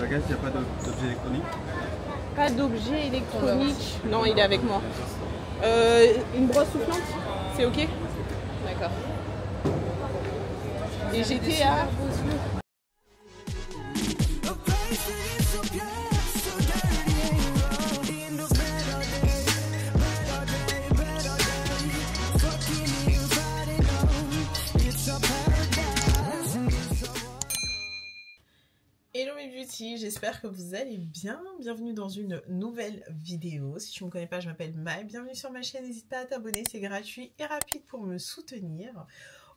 bagages, il n'y a pas d'objet électronique? Pas d'objet électronique. Non, il est avec moi. Une brosse soufflante, c'est ok? D'accord. Et j'étais à... Hello mes beauty, j'espère que vous allez bien. Bienvenue dans une nouvelle vidéo. Si tu ne me connais pas, je m'appelle Maë. Bienvenue sur ma chaîne, n'hésite pas à t'abonner, c'est gratuit et rapide pour me soutenir.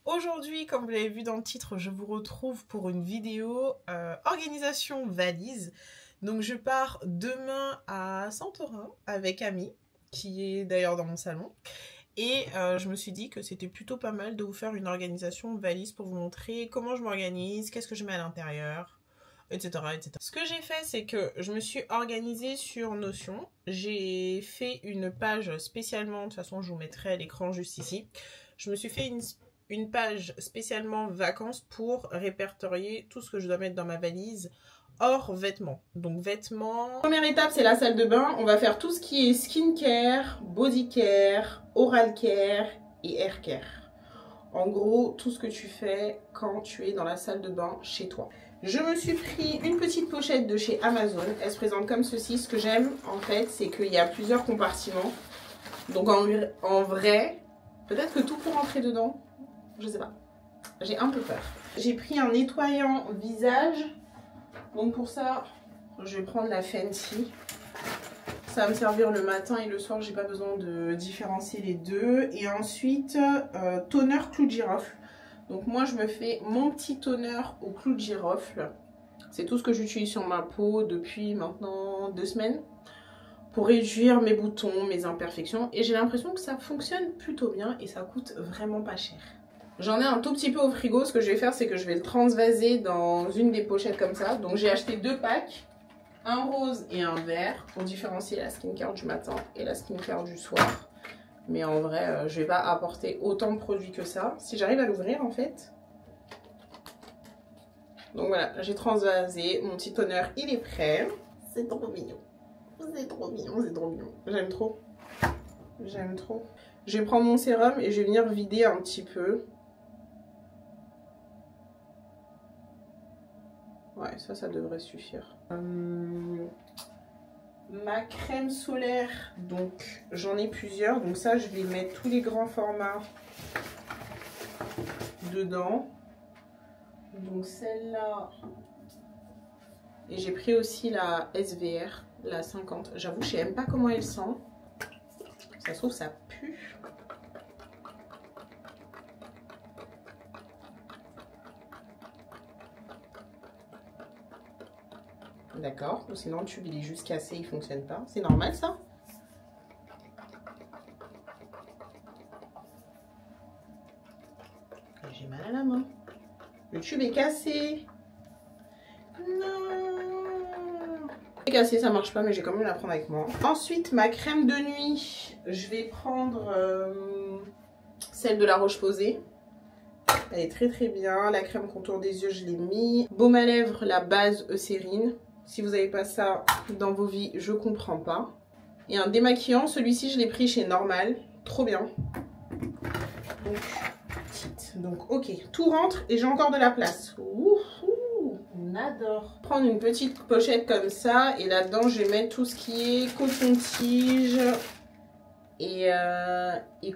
Aujourd'hui, comme vous l'avez vu dans le titre, je vous retrouve pour une vidéo organisation valise. Donc je pars demain à Santorin avec Ami, qui est d'ailleurs dans mon salon. Et je me suis dit que c'était plutôt pas mal de vous faire une organisation valise pour vous montrer comment je m'organise, qu'est-ce que je mets à l'intérieur, etc., etc. Ce que j'ai fait, c'est que je me suis organisée sur Notion. J'ai fait une page spécialement, de toute façon je vous mettrai à l'écran juste ici. Je me suis fait une page spécialement vacances pour répertorier tout ce que je dois mettre dans ma valise hors vêtements. Donc vêtements... Première étape, c'est la salle de bain. On va faire tout ce qui est skincare, body care, oral care et hair care. En gros, tout ce que tu fais quand tu es dans la salle de bain chez toi. Je me suis pris une petite pochette de chez Amazon. Elle se présente comme ceci. Ce que j'aime, en fait, c'est qu'il y a plusieurs compartiments. Donc en vrai, peut-être que tout peut rentrer dedans. Je sais pas. J'ai un peu peur. J'ai pris un nettoyant visage. Donc pour ça, je vais prendre la Fenty. Ça va me servir le matin et le soir. J'ai pas besoin de différencier les deux. Et ensuite, toner clou de girofle. Donc moi je me fais mon petit toner au clou de girofle. C'est tout ce que j'utilise sur ma peau depuis maintenant 2 semaines. Pour réduire mes boutons, mes imperfections. Et j'ai l'impression que ça fonctionne plutôt bien et ça coûte vraiment pas cher. J'en ai un tout petit peu au frigo. Ce que je vais faire, c'est que je vais le transvaser dans une des pochettes comme ça. Donc j'ai acheté 2 packs. Un rose et un vert pour différencier la skincare du matin et la skincare du soir. Mais en vrai, je vais pas apporter autant de produits que ça. Si j'arrive à l'ouvrir en fait. Donc voilà, j'ai transvasé. Mon petit toner, il est prêt. C'est trop mignon. C'est trop mignon, c'est trop mignon. J'aime trop. J'aime trop. Je vais prendre mon sérum et je vais venir vider un petit peu. Ouais, ça devrait suffire. Ma crème solaire, donc j'en ai plusieurs. Donc ça, je vais mettre tous les grands formats dedans. Donc celle-là. Et j'ai pris aussi la SVR, la 50. J'avoue, je sais même pas comment elle sent. Ça se trouve, ça pue. D'accord, sinon le tube il est juste cassé, il fonctionne pas. C'est normal ça? J'ai mal à la main. Le tube est cassé. Non. C'est cassé, ça marche pas, mais j'ai quand même la prendre avec moi. Ensuite, ma crème de nuit. Je vais prendre celle de La Roche-Posay. Elle est très très bien. La crème contour des yeux, je l'ai mis. Baume à lèvres, la base Eucérine. Si vous n'avez pas ça dans vos vies, je comprends pas. Et un démaquillant, celui-ci je l'ai pris chez Normal. Trop bien. Donc ok, tout rentre et j'ai encore de la place. Ouh, on adore. Prendre une petite pochette comme ça et là-dedans je vais mettre tout ce qui est coton-tige et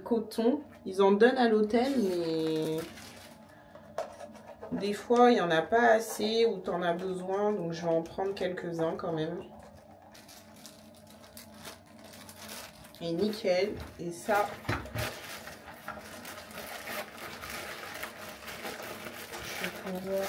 coton. Ils en donnent à l'hôtel mais... Des fois, il n'y en a pas assez ou tu en as besoin, donc je vais en prendre quelques-uns quand même. Et nickel. Et ça, je vais pouvoir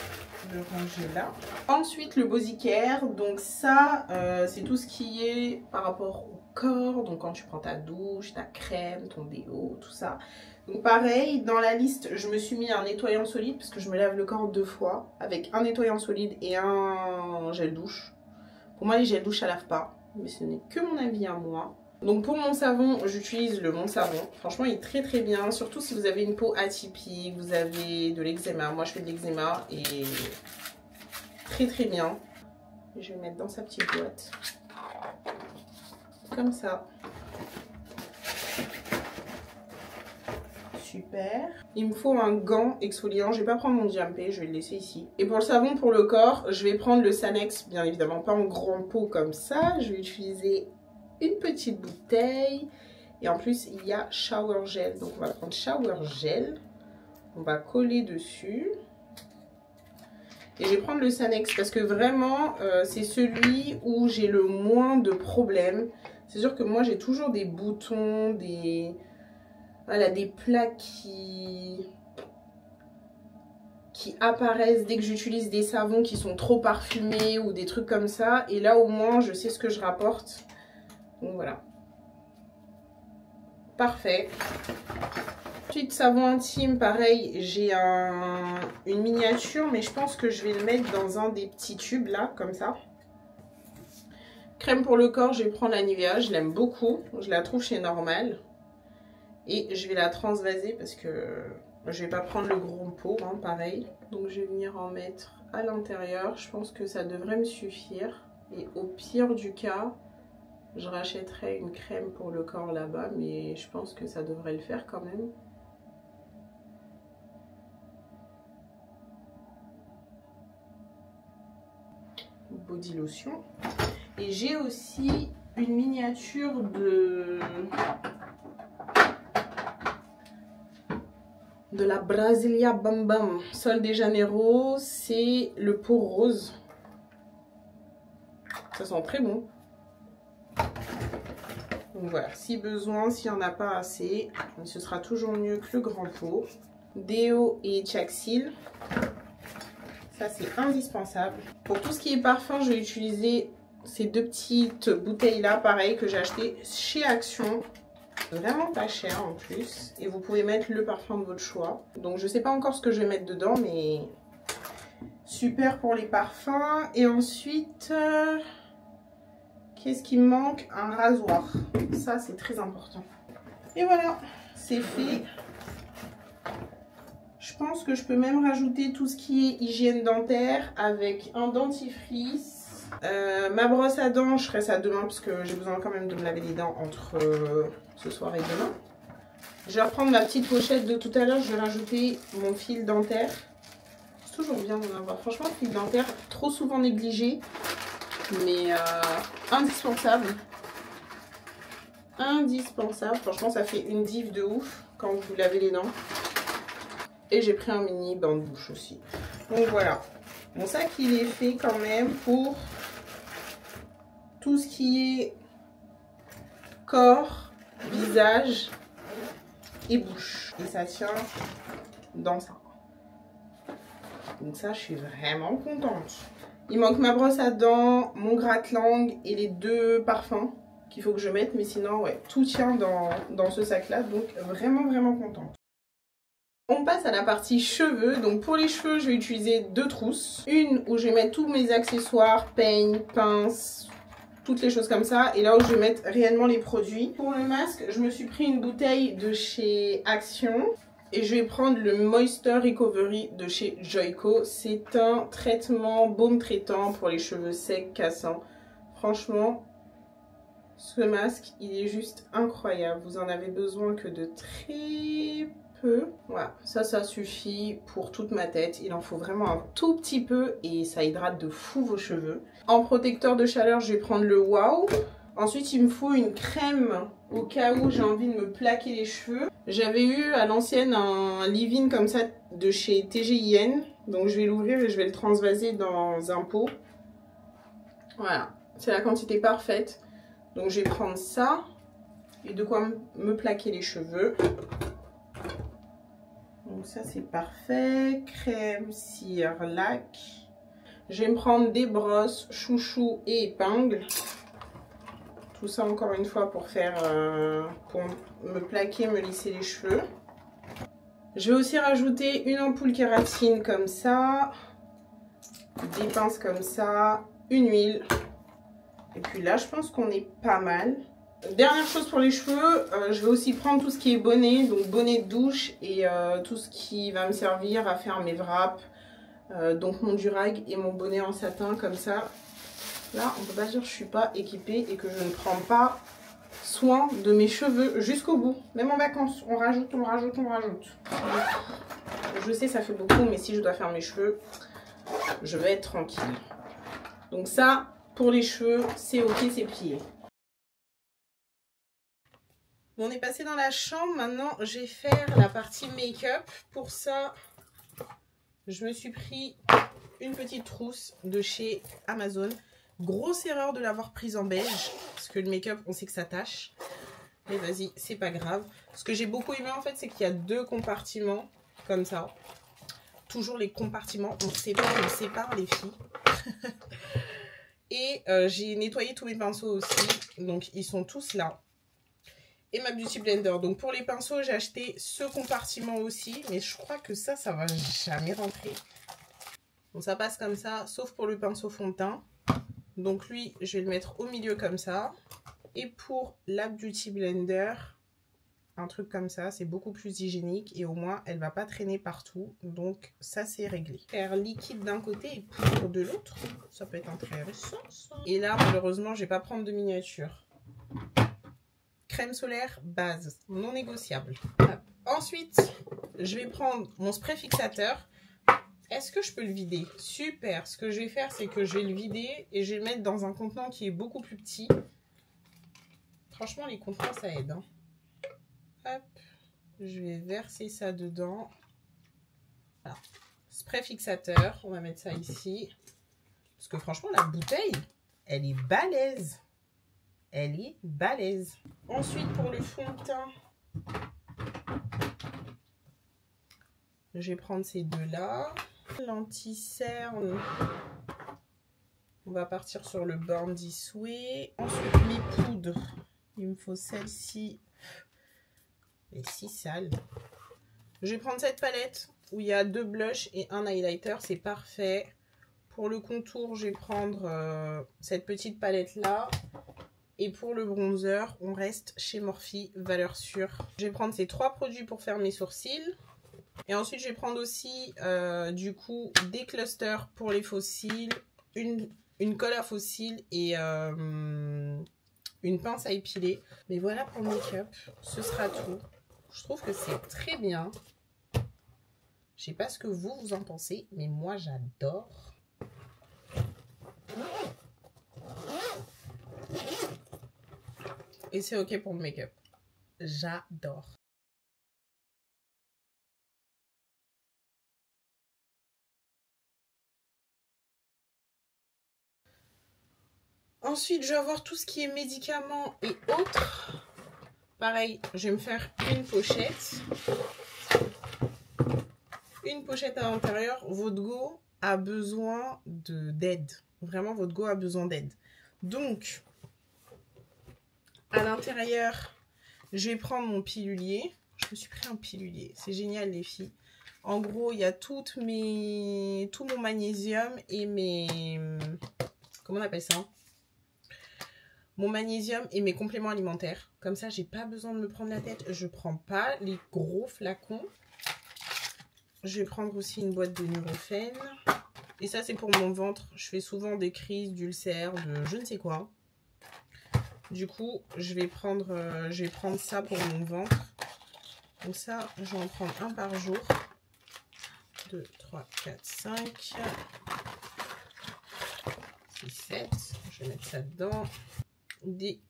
le ranger là. Ensuite, le body care. Donc ça, c'est tout ce qui est par rapport au corps. Donc quand tu prends ta douche, ta crème, ton déo, tout ça. Donc pareil, dans la liste, je me suis mis un nettoyant solide parce que je me lave le corps 2 fois avec un nettoyant solide et un gel douche. Pour moi, les gels douche, ça lave pas, mais ce n'est que mon avis à moi. Donc pour mon savon, j'utilise le Mon Savon. Franchement, il est très très bien, surtout si vous avez une peau atypique, vous avez de l'eczéma. Moi, je fais de l'eczéma et très très bien. Et je vais mettre dans sa petite boîte. Comme ça. Super. Il me faut un gant exfoliant. Je vais pas prendre mon Diampé, je vais le laisser ici. Et pour le savon pour le corps, je vais prendre le Sanex, bien évidemment pas en grand pot comme ça. Je vais utiliser une petite bouteille. Et en plus, il y a shower gel. Donc on va prendre shower gel. On va coller dessus. Et je vais prendre le Sanex parce que vraiment, c'est celui où j'ai le moins de problèmes. C'est sûr que moi, j'ai toujours des boutons, des plaques qui apparaissent dès que j'utilise des savons qui sont trop parfumés ou des trucs comme ça. Et là, au moins, je sais ce que je rapporte. Donc voilà. Parfait. Ensuite, savon intime, pareil, j'ai une miniature, mais je pense que je vais le mettre dans un des petits tubes là, comme ça. Crème pour le corps, je vais prendre la Nivea, je l'aime beaucoup, je la trouve chez Normal. Et je vais la transvaser parce que je vais pas prendre le gros pot, hein, pareil. Donc je vais venir en mettre à l'intérieur, je pense que ça devrait me suffire. Et au pire du cas, je rachèterai une crème pour le corps là-bas, mais je pense que ça devrait le faire quand même. Body lotion. Et j'ai aussi une miniature de la Brasilia Bam Bam Sol de Janeiro. C'est le pot rose. Ça sent très bon. Donc voilà, si besoin, s'il n'y en a pas assez, ce sera toujours mieux que le grand pot. Déo et Chaxil. Ça, c'est indispensable. Pour tout ce qui est parfum, je vais utiliser ces deux petites bouteilles-là, pareil, que j'ai acheté chez Action. Vraiment pas cher en plus. Et vous pouvez mettre le parfum de votre choix. Donc, je sais pas encore ce que je vais mettre dedans, mais super pour les parfums. Et ensuite, qu'est-ce qui me manque? Un rasoir. Ça, c'est très important. Et voilà, c'est fait. Je pense que je peux même rajouter tout ce qui est hygiène dentaire avec un dentifrice. Ma brosse à dents, je ferai ça demain parce que j'ai besoin quand même de me laver les dents entre ce soir et demain. Je vais reprendre ma petite pochette de tout à l'heure. Je vais rajouter mon fil dentaire. C'est toujours bien d'en avoir. Franchement, le fil dentaire, trop souvent négligé. Mais indispensable. Indispensable. Franchement, ça fait une diff de ouf quand vous lavez les dents. Et j'ai pris un mini bain de bouche aussi. Donc voilà. Mon sac, il est fait quand même pour tout ce qui est corps, visage et bouche. Et ça tient dans ça. Donc ça, je suis vraiment contente. Il manque ma brosse à dents, mon gratte-langue et les deux parfums qu'il faut que je mette. Mais sinon, ouais, tout tient dans ce sac-là. Donc vraiment, vraiment contente. On passe à la partie cheveux. Donc pour les cheveux, je vais utiliser deux trousses. Une où je vais mettre tous mes accessoires, peigne, pince, toutes les choses comme ça. Et là où je vais mettre réellement les produits. Pour le masque, je me suis pris une bouteille de chez Action. Et je vais prendre le Moisture Recovery de chez Joico. C'est un traitement baume traitant pour les cheveux secs, cassants. Franchement, ce masque, il est juste incroyable. Vous en avez besoin que de très peu. Voilà, ça suffit pour toute ma tête. Il en faut vraiment un tout petit peu et ça hydrate de fou vos cheveux. En protecteur de chaleur, je vais prendre le Wow. Ensuite, il me faut une crème au cas où j'ai envie de me plaquer les cheveux. J'avais eu à l'ancienne un leave-in comme ça de chez TGIN. Donc je vais l'ouvrir et je vais le transvaser dans un pot. Voilà, c'est la quantité parfaite. Donc je vais prendre ça et de quoi me plaquer les cheveux. Donc ça c'est parfait. Crème, cire, lac. Je vais me prendre des brosses, chouchou et épingles. Tout ça encore une fois pour pour me plaquer, me lisser les cheveux. Je vais aussi rajouter une ampoule kératine comme ça, des pinces comme ça, une huile. Et puis là, je pense qu'on est pas mal. Dernière chose pour les cheveux, je vais aussi prendre tout ce qui est bonnet, donc bonnet de douche et tout ce qui va me servir à faire mes wraps. Donc mon durag et mon bonnet en satin comme ça. Là, on peut pas dire que je suis pas équipée et que je ne prends pas soin de mes cheveux jusqu'au bout. Même en vacances, on rajoute, on rajoute, on rajoute. Je sais, ça fait beaucoup, mais si je dois faire mes cheveux, je vais être tranquille. Donc ça, pour les cheveux, c'est ok, c'est plié. Bon, on est passé dans la chambre. Maintenant, je vais faire la partie make-up. Pour ça, je me suis pris une petite trousse de chez Amazon. Grosse erreur de l'avoir prise en beige, parce que le make-up, on sait que ça tâche. Mais vas-y, c'est pas grave. Ce que j'ai beaucoup aimé, en fait, c'est qu'il y a 2 compartiments, comme ça. Toujours les compartiments, on sépare les filles. Et j'ai nettoyé tous mes pinceaux aussi, donc ils sont tous là. Et ma Beauty Blender. Donc pour les pinceaux, j'ai acheté ce compartiment aussi. Mais je crois que ça va jamais rentrer. Donc ça passe comme ça, sauf pour le pinceau fond de teint. Donc lui, je vais le mettre au milieu comme ça. Et pour la Beauty Blender, un truc comme ça, c'est beaucoup plus hygiénique. Et au moins, elle va pas traîner partout. Donc ça, c'est réglé. Faire liquide d'un côté et poudre de l'autre. Ça peut être intéressant, ça. Et là, malheureusement, je vais pas prendre de miniature. Crème solaire base, non négociable. Ensuite, je vais prendre mon spray fixateur. Est-ce que je peux le vider? Super. Ce que je vais faire, c'est que je vais le vider et je vais le mettre dans un contenant qui est beaucoup plus petit. Franchement, les contenants, ça aide. Hein. Hop. Je vais verser ça dedans. Voilà. Spray fixateur. On va mettre ça ici. Parce que franchement, la bouteille, elle est balèze. Elle est balèze. Ensuite, pour le fond de teint, je vais prendre ces 2-là. L'anti-cerne, on va partir sur le Born This Way. Ensuite, mes poudres. Il me faut celle-ci. Elle est si sale. Je vais prendre cette palette où il y a 2 blushs et un highlighter. C'est parfait. Pour le contour, je vais prendre cette petite palette-là. Et pour le bronzer, on reste chez Morphe, valeur sûre. Je vais prendre ces 3 produits pour faire mes sourcils. Et ensuite, je vais prendre aussi, du coup, des clusters pour les faux cils, une colle à faux cils et une pince à épiler. Mais voilà pour le make-up, ce sera tout. Je trouve que c'est très bien. Je sais pas ce que vous en pensez, mais moi, j'adore. Et c'est ok pour le make-up. J'adore. Ensuite, je vais avoir tout ce qui est médicaments et autres. Pareil, je vais me faire une pochette. Une pochette à l'intérieur. Votre go a besoin d'aide. Vraiment, votre go a besoin d'aide. Donc, à l'intérieur, je vais prendre mon pilulier. Je me suis pris un pilulier. C'est génial, les filles. En gros, il y a tout mon magnésium et mes... Comment on appelle ça? Mon magnésium et mes compléments alimentaires. Comme ça, j'ai pas besoin de me prendre la tête. Je prends pas les gros flacons. Je vais prendre aussi une boîte de Nurofen. Et ça, c'est pour mon ventre. Je fais souvent des crises d'ulcères, de je ne sais quoi. Du coup, je vais prendre ça pour mon ventre. Donc ça, je vais en prendre un par jour. 2, 3, 4, 5. 6, 7. Je vais mettre ça dedans.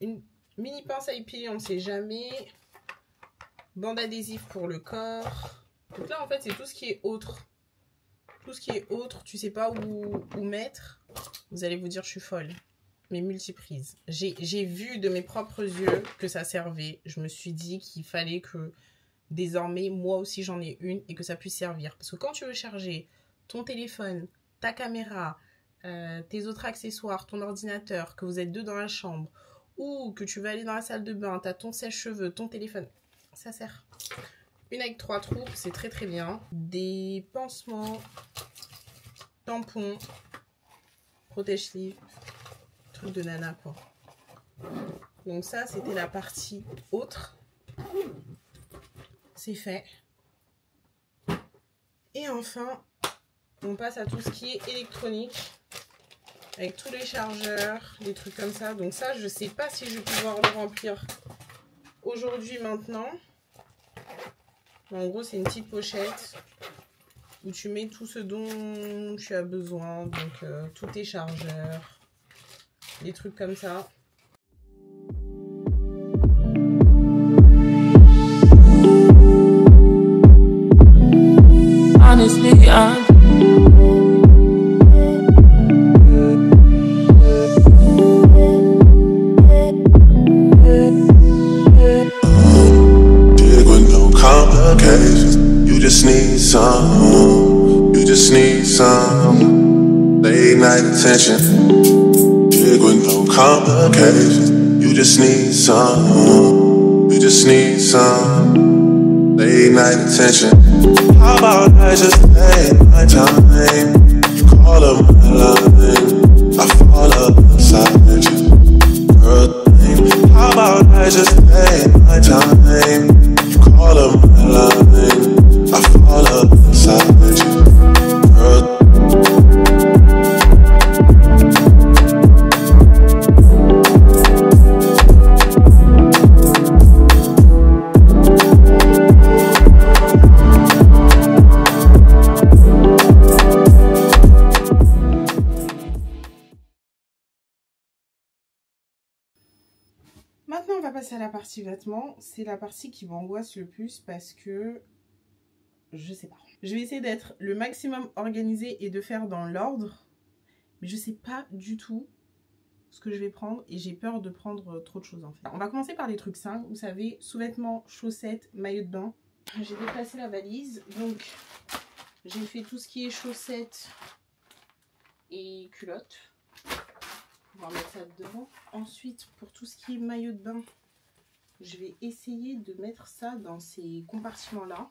Une mini pince à épiler, on ne sait jamais. Bande adhésive pour le corps. Donc là, en fait, c'est tout ce qui est autre. Tout ce qui est autre, tu sais pas où mettre. Vous allez vous dire, je suis folle. Mais multiprises. J'ai vu de mes propres yeux que ça servait. Je me suis dit qu'il fallait que désormais, moi aussi, j'en ai une et que ça puisse servir. Parce que quand tu veux charger ton téléphone, ta caméra, tes autres accessoires, ton ordinateur, que vous êtes 2 dans la chambre, ou que tu vas aller dans la salle de bain, tu as ton sèche-cheveux, ton téléphone, ça sert. Une avec 3 trous, c'est très très bien. Des pansements, tampons, protège-livres, truc de nana quoi. Donc ça, c'était la partie autre. C'est fait. Et enfin, on passe à tout ce qui est électronique. avec tous les chargeurs, des trucs comme ça. Donc ça, je sais pas si je vais pouvoir le remplir aujourd'hui, maintenant. En gros, c'est une petite pochette où tu mets tout ce dont tu as besoin. Donc, tous tes chargeurs, des trucs comme ça. Honestly, you just need some late night attention. Big with no complications. You just need some late night attention. How about I just take my time? Call up my line, I fall up beside you. Girl, how about I just take my time? Call up my line, I fall up beside you. Girl, maintenant, on va passer à la partie vêtements. C'est la partie qui m'angoisse le plus parce que je sais pas. Je vais essayer d'être le maximum organisée et de faire dans l'ordre. Mais je sais pas du tout ce que je vais prendre et j'ai peur de prendre trop de choses en fait. On va commencer par les trucs simples. Vous savez, sous-vêtements, chaussettes, maillot de bain. J'ai déplacé la valise. Donc, j'ai fait tout ce qui est chaussettes et culottes. On va mettre ça dedans. Ensuite, pour tout ce qui est maillot de bain, je vais essayer de mettre ça dans ces compartiments-là.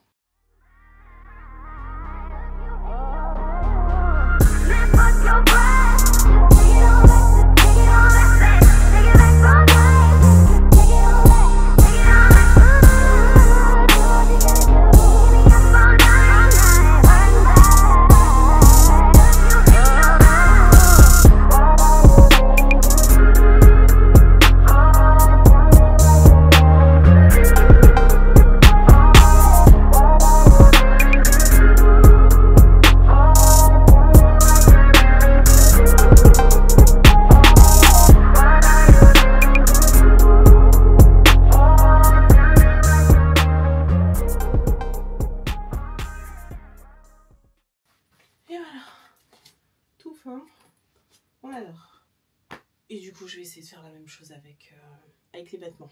On adore. Et du coup, je vais essayer de faire la même chose avec les vêtements.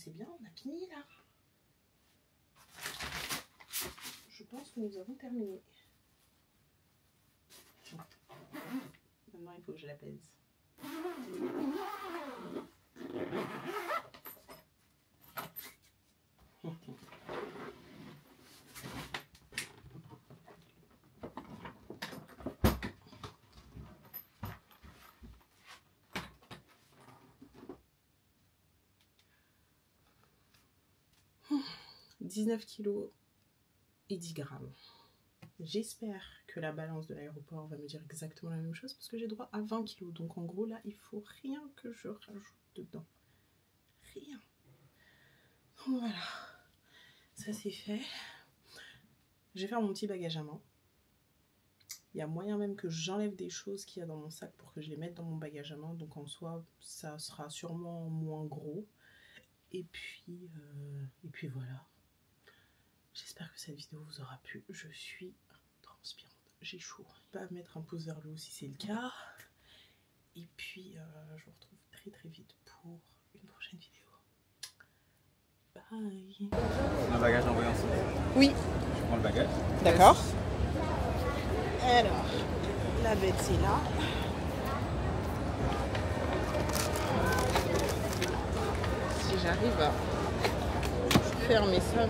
C'est bien, on a fini là. Je pense que nous avons terminé. Maintenant, il faut que je la pèse. « 19 kg et 10 grammes. J'espère que la balance de l'aéroport va me dire exactement la même chose parce que j'ai droit à 20 kg. Donc en gros là, il faut rien que je rajoute dedans. Rien. Donc voilà. Ça c'est fait. Je vais faire mon petit bagage à main. Il y a moyen même que j'enlève des choses qu'il y a dans mon sac pour que je les mette dans mon bagage à main. Donc en soi, ça sera sûrement moins gros. Et puis voilà. J'espère que cette vidéo vous aura plu. Je suis transpirante, j'ai chaud. Je vais pas mettre un pouce vers le haut si c'est le cas. Et puis je vous retrouve très vite pour une prochaine vidéo. Bye. Un bagage envoyé ensemble. Oui. Je prends le bagage. D'accord. Alors, la bête c'est là. Si j'arrive à fermer ça.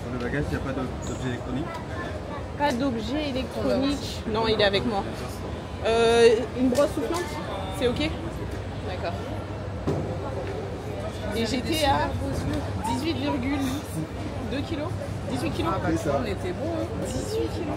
Dans le bagage, il n'y a pas d'objet électronique? Pas d'objet électronique. Non, il est avec moi. Une brosse soufflante, c'est ok? D'accord. Et j'étais à 18,2 kg. 18 kg. Ah bah ça, on était bon. 18 kg.